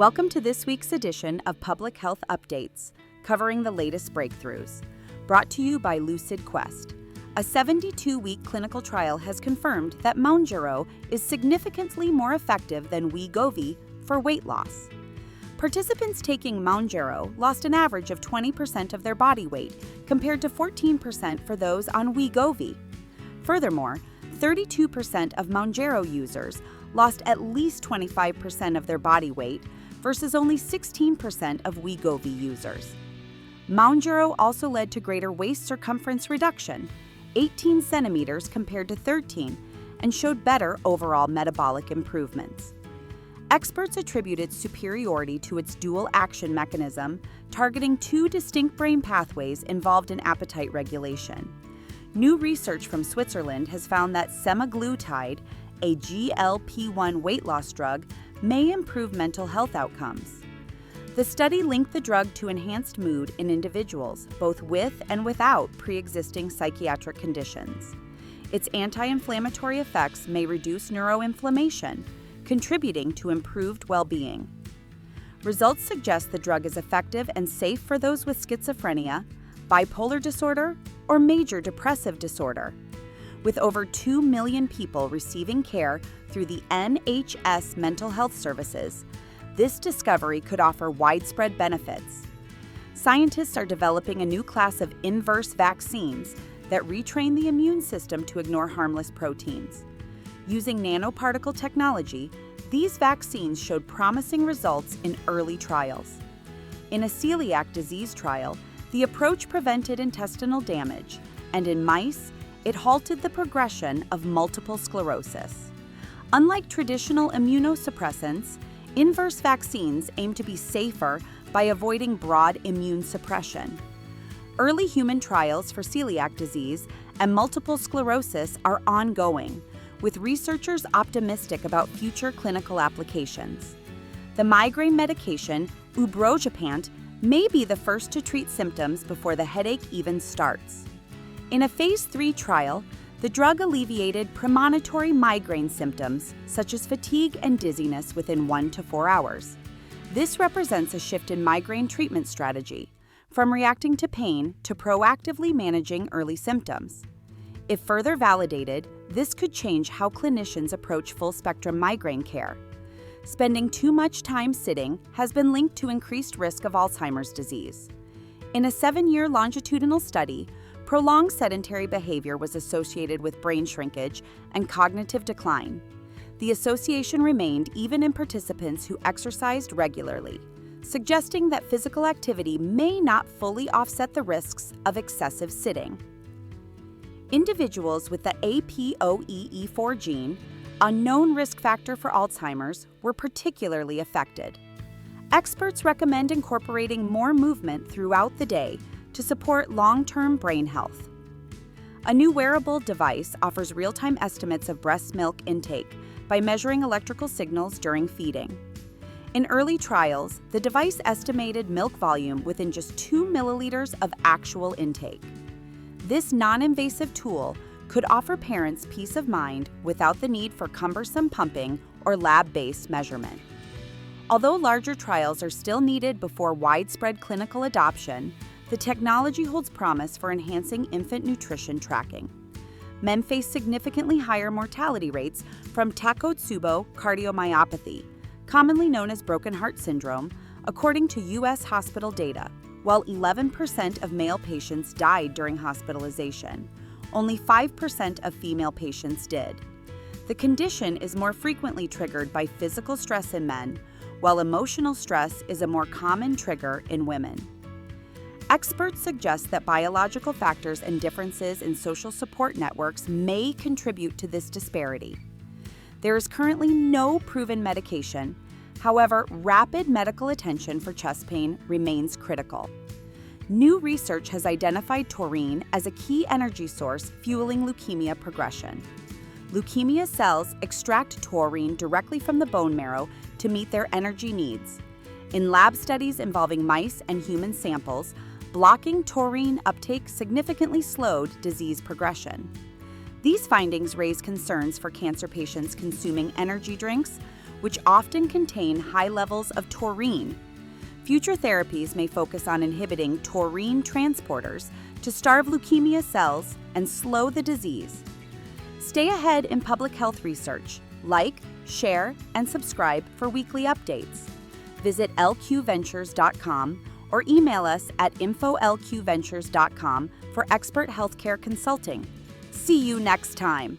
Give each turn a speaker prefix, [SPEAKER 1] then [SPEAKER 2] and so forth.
[SPEAKER 1] Welcome to this week's edition of Public Health Updates, covering the latest breakthroughs. Brought to you by LucidQuest. A 72-week clinical trial has confirmed that Mounjaro is significantly more effective than Wegovy for weight loss. Participants taking Mounjaro lost an average of 20% of their body weight, compared to 14% for those on Wegovy. Furthermore, 32% of Mounjaro users lost at least 25% of their body weight versus only 16% of Wegovy users. Mounjaro also led to greater waist circumference reduction, 18 centimeters compared to 13, and showed better overall metabolic improvements. Experts attributed superiority to its dual action mechanism, targeting two distinct brain pathways involved in appetite regulation. New research from Switzerland has found that semaglutide, a GLP-1 weight loss drug, may improve mental health outcomes. The study linked the drug to enhanced mood in individuals, both with and without pre-existing psychiatric conditions. Its anti-inflammatory effects may reduce neuroinflammation, contributing to improved well-being. Results suggest the drug is effective and safe for those with schizophrenia, bipolar disorder, or major depressive disorder. With over 2 million people receiving care through the NHS mental health services, this discovery could offer widespread benefits. Scientists are developing a new class of inverse vaccines that retrain the immune system to ignore harmless proteins. Using nanoparticle technology, these vaccines showed promising results in early trials. In a celiac disease trial, the approach prevented intestinal damage, and in mice, it halted the progression of multiple sclerosis. Unlike traditional immunosuppressants, inverse vaccines aim to be safer by avoiding broad immune suppression. Early human trials for celiac disease and multiple sclerosis are ongoing, with researchers optimistic about future clinical applications. The migraine medication, ubrogepant, may be the first to treat symptoms before the headache even starts. In a phase 3 trial, the drug alleviated premonitory migraine symptoms such as fatigue and dizziness within 1 to 4 hours. This represents a shift in migraine treatment strategy, from reacting to pain to proactively managing early symptoms. If further validated, this could change how clinicians approach full-spectrum migraine care. Spending too much time sitting has been linked to increased risk of Alzheimer's disease. In a 7-year longitudinal study, prolonged sedentary behavior was associated with brain shrinkage and cognitive decline. The association remained even in participants who exercised regularly, suggesting that physical activity may not fully offset the risks of excessive sitting. Individuals with the APOE4 gene, a known risk factor for Alzheimer's, were particularly affected. Experts recommend incorporating more movement throughout the day to support long-term brain health. A new wearable device offers real-time estimates of breast milk intake by measuring electrical signals during feeding. In early trials, the device estimated milk volume within just 2 milliliters of actual intake. This non-invasive tool could offer parents peace of mind without the need for cumbersome pumping or lab-based measurement. Although larger trials are still needed before widespread clinical adoption, the technology holds promise for enhancing infant nutrition tracking. Men face significantly higher mortality rates from Takotsubo cardiomyopathy, commonly known as broken heart syndrome, according to U.S. hospital data. While 11% of male patients died during hospitalization, only 5% of female patients did. The condition is more frequently triggered by physical stress in men, while emotional stress is a more common trigger in women. Experts suggest that biological factors and differences in social support networks may contribute to this disparity. There is currently no proven medication. However, rapid medical attention for chest pain remains critical. New research has identified taurine as a key energy source fueling leukemia progression. Leukemia cells extract taurine directly from the bone marrow to meet their energy needs. In lab studies involving mice and human samples, blocking taurine uptake significantly slowed disease progression. These findings raise concerns for cancer patients consuming energy drinks, which often contain high levels of taurine. Future therapies may focus on inhibiting taurine transporters to starve leukemia cells and slow the disease. Stay ahead in public health research. Like, share, and subscribe for weekly updates. Visit lqventures.com or email us at info@lqventures.com for expert healthcare consulting. See you next time.